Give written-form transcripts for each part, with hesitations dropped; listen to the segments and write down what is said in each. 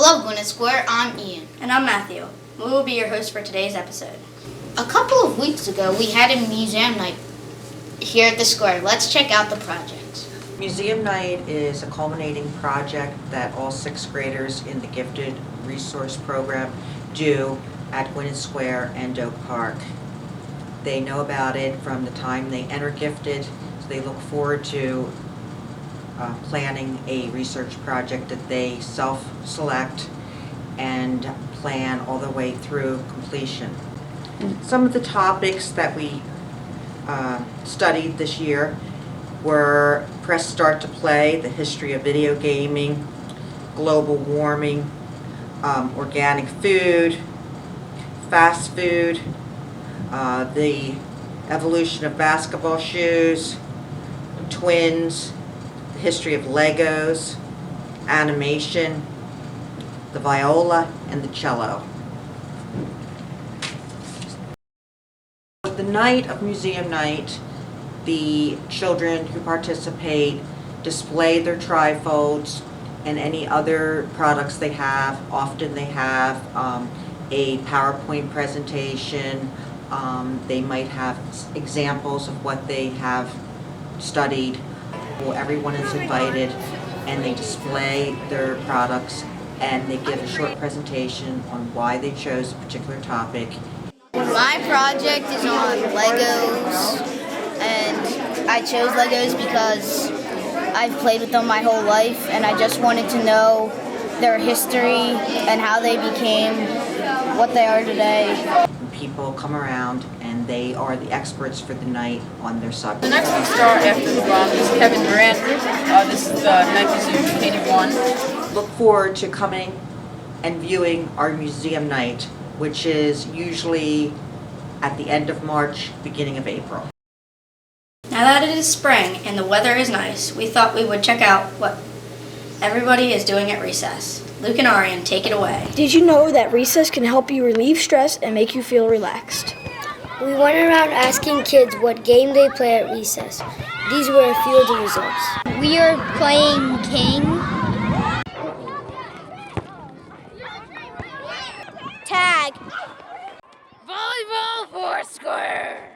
Hello, Gwynedd Square. I'm Ian. And I'm Matthew. We will be your hosts for today's episode. A couple of weeks ago, we had a museum night here at the square. Let's check out the project. Museum Night is a culminating project that all sixth graders in the Gifted Resource Program do at Gwynedd Square and Oak Park. They know about it from the time they enter Gifted, so they look forward to planning a research project that they self-select and plan all the way through completion. Some of the topics that we studied this year were Press Start to Play, the history of video gaming, global warming, organic food, fast food, the evolution of basketball shoes, twins, the history of Legos, animation, the viola, and the cello. The night of Museum Night, the children who participate display their trifolds and any other products they have. Often they have a PowerPoint presentation. They might have examples of what they have studied. Well, everyone is invited and they display their products and they give a short presentation on why they chose a particular topic. My project is on Legos, and I chose Legos because I've played with them my whole life, and I just wanted to know their history and how they became what they are today. People come around and they are the experts for the night on their subject. The next one star after LeBron is Kevin Durant. This is the Memphis 81. Look forward to coming and viewing our museum night, which is usually at the end of March, beginning of April. Now that it is spring and the weather is nice, we thought we would check out what everybody is doing at recess. Luke and Arian, take it away. Did you know that recess can help you relieve stress and make you feel relaxed? We went around asking kids what game they play at recess. These were a few of the results. We are playing King. Tag. Volleyball Foursquare.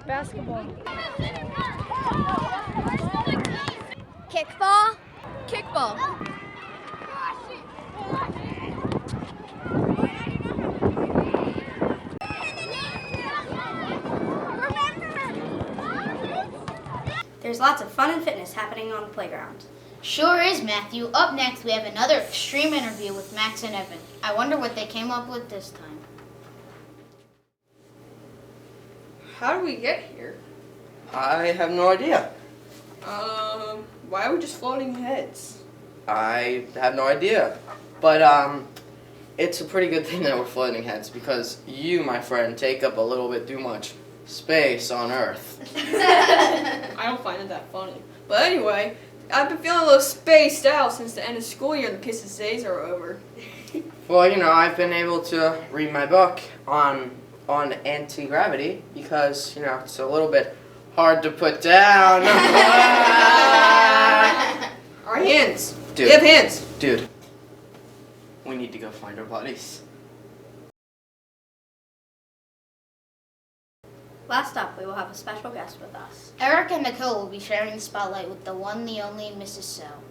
Basketball. Kickball. Kickball. There's lots of fun and fitness happening on the playground. Sure is, Matthew. Up next, we have another extreme interview with Max and Evan. I wonder what they came up with this time. How did we get here? I have no idea. Why are we just floating heads? I have no idea. But it's a pretty good thing that we're floating heads because you, my friend, take up a little bit too much space on Earth. I don't find it that funny. But anyway, I've been feeling a little spaced out since the end of school year and the Kisses days are over. Well, you know, I've been able to read my book on anti-gravity because, you know, it's a little bit hard to put down. Our hands. Dude. We have hands. Dude, we need to go find our buddies. Last up, we will have a special guest with us. Eric and Nicole will be sharing the spotlight with the one, the only Mrs. Sell.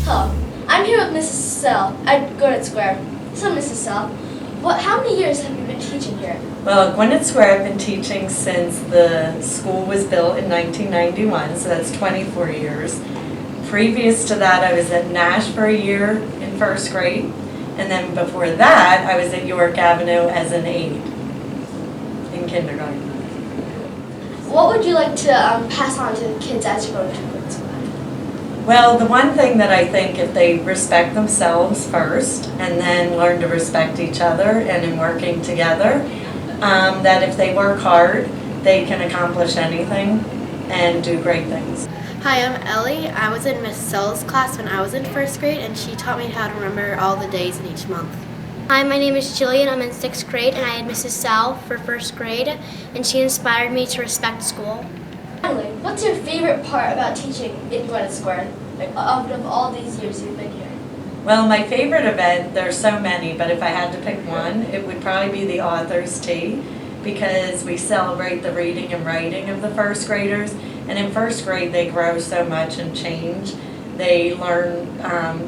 Hello, I'm here with Mrs. Sell at Gwynedd Square. So, Mrs. Sell, how many years have you been teaching here? Well, at Gwynedd Square I've been teaching since the school was built in 1991, so that's 24 years. Previous to that, I was at Nash for a year in first grade, and then before that, I was at York Avenue as an aide in kindergarten. What would you like to pass on to the kids as you go to Gwynedd Square? Well, the one thing that I think if they respect themselves first and then learn to respect each other and in working together, that if they work hard, they can accomplish anything and do great things. Hi, I'm Ellie. I was in Miss Sell's class when I was in first grade, and she taught me how to remember all the days in each month. Hi, my name is Jillian. I'm in 6th grade, and I had Mrs. Sell for first grade, and she inspired me to respect school. Finally, what's your favorite part about teaching in Gwynedd Square, out of all these years you've been here? Well, my favorite event, there's so many, but if I had to pick one, it would probably be the Author's Tea, because we celebrate the reading and writing of the first graders. And in first grade, they grow so much and change. They learn,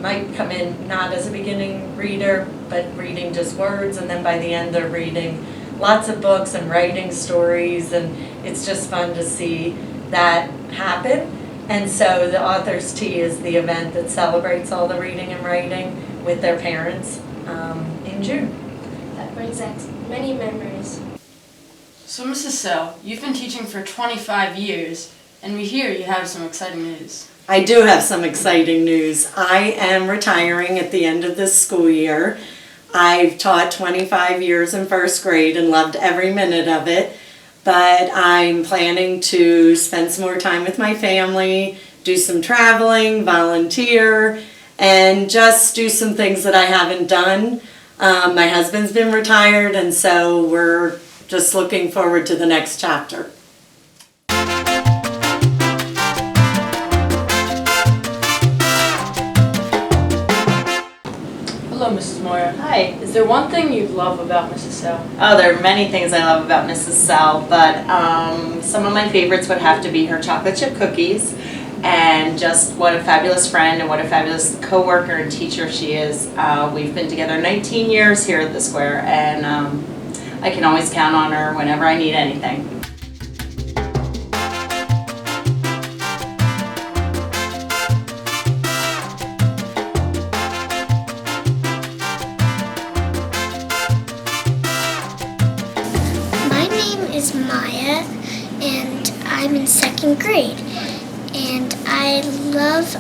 might come in not as a beginning reader, but reading just words, and then by the end they're reading lots of books and writing stories, and it's just fun to see that happen. And so the Author's Tea is the event that celebrates all the reading and writing with their parents in June. That brings back many memories. So Mrs. Sell, you've been teaching for 25 years, and we hear you have some exciting news. I do have some exciting news. I am retiring at the end of this school year. I've taught 25 years in first grade and loved every minute of it, but I'm planning to spend some more time with my family, do some traveling, volunteer, and just do some things that I haven't done. My husband's been retired, and so we're just looking forward to the next chapter. Hello, Mrs. Moyer. Hi. Is there one thing you love about Mrs. Sell? Oh, there are many things I love about Mrs. Sell, but some of my favorites would have to be her chocolate chip cookies and just what a fabulous friend and what a fabulous co-worker and teacher she is. We've been together 19 years here at the Square, and I can always count on her whenever I need anything. Is Maya, and I'm in 2nd grade. And I love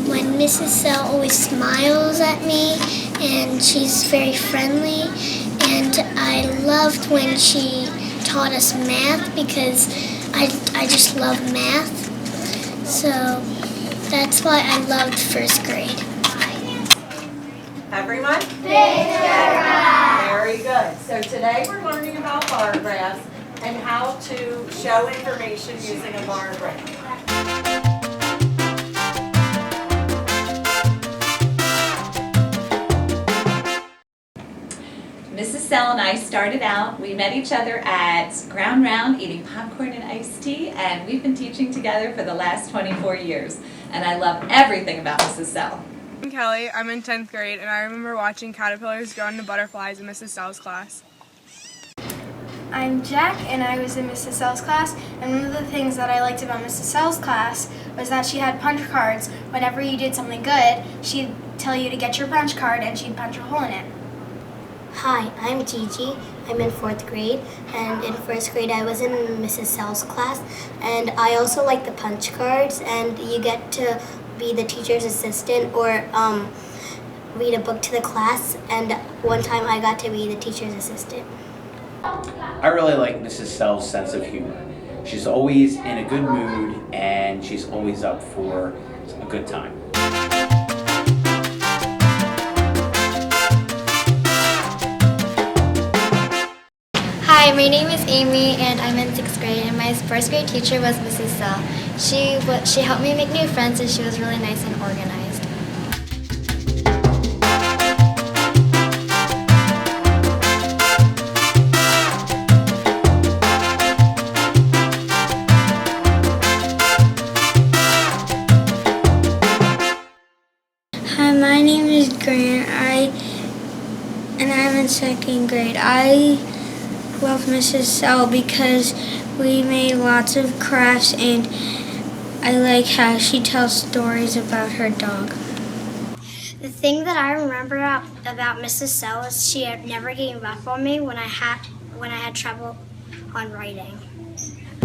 when Mrs. Sell always smiles at me, and she's very friendly. And I loved when she taught us math, because I just love math. So that's why I loved first grade. Everyone? Very good. So today we're learning about bar graphs and how to show information using a bar graph. Mrs. Sell and I started out, we met each other at Ground Round eating popcorn and iced tea, and we've been teaching together for the last 24 years. And I love everything about Mrs. Sell. I'm Kelly, I'm in 10th grade, and I remember watching caterpillars grow into butterflies in Mrs. Sell's class. I'm Jack, and I was in Mrs. Sell's class, and one of the things that I liked about Mrs. Sell's class was that she had punch cards. Whenever you did something good, she'd tell you to get your punch card, and she'd punch a hole in it. Hi, I'm Gigi. I'm in 4th grade, and in 1st grade I was in Mrs. Sell's class, and I also like the punch cards, and you get to be the teacher's assistant or read a book to the class, and one time I got to be the teacher's assistant. I really like Mrs. Sell's sense of humor. She's always in a good mood, and she's always up for a good time. Hi, my name is Amy, and I'm in 6th grade, and my first grade teacher was Mrs. Sell. She helped me make new friends, and she was really nice and organized. Hi, my name is Grant, and I'm in 2nd grade. I love Mrs. Sell because we made lots of crafts, and I like how she tells stories about her dog. The thing that I remember about Mrs. Sell is she never gave up on me when I had trouble on writing.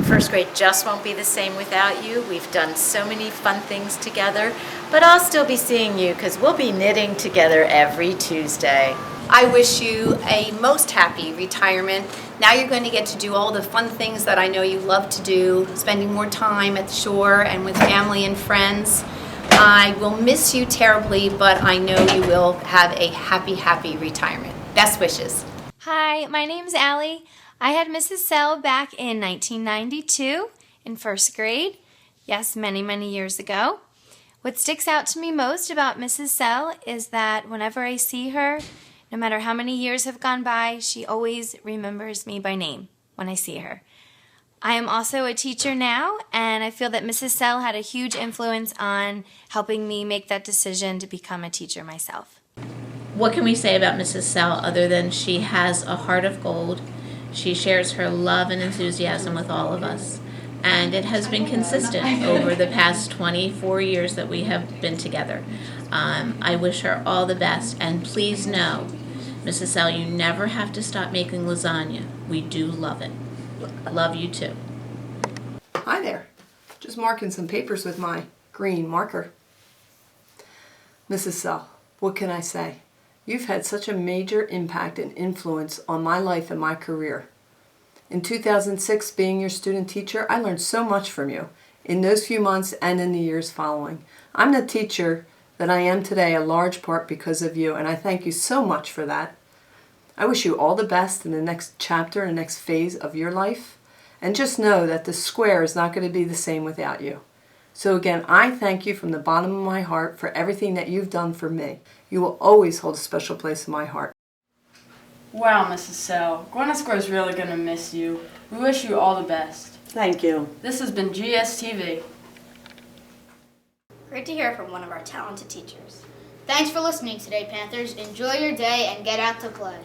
First grade just won't be the same without you. We've done so many fun things together, but I'll still be seeing you because we'll be knitting together every Tuesday. I wish you a most happy retirement. Now you're going to get to do all the fun things that I know you love to do, spending more time at the shore and with family and friends. I will miss you terribly, but I know you will have a happy, happy retirement. Best wishes. Hi, my name's Allie. I had Mrs. Sell back in 1992 in first grade. Yes, many, many years ago. What sticks out to me most about Mrs. Sell is that whenever I see her, no matter how many years have gone by, she always remembers me by name when I see her. I am also a teacher now, and I feel that Mrs. Sell had a huge influence on helping me make that decision to become a teacher myself. What can we say about Mrs. Sell other than she has a heart of gold? She shares her love and enthusiasm with all of us. And it has been consistent over the past 24 years that we have been together. I wish her all the best, and please know, Mrs. Sell, you never have to stop making lasagna. We do love it. Love you too. Hi there. Just marking some papers with my green marker. Mrs. Sell, what can I say? You've had such a major impact and influence on my life and my career. In 2006, being your student teacher, I learned so much from you in those few months and in the years following. I'm the teacher that I am today a large part because of you, and I thank you so much for that. I wish you all the best in the next chapter and next phase of your life, and just know that the square is not going to be the same without you. So again, I thank you from the bottom of my heart for everything that you've done for me. You will always hold a special place in my heart. Wow, Mrs. Sell, Gwynedd Square is really going to miss you. We wish you all the best. Thank you. This has been GSTV. Great to hear from one of our talented teachers. Thanks for listening today, Panthers. Enjoy your day and get out to play.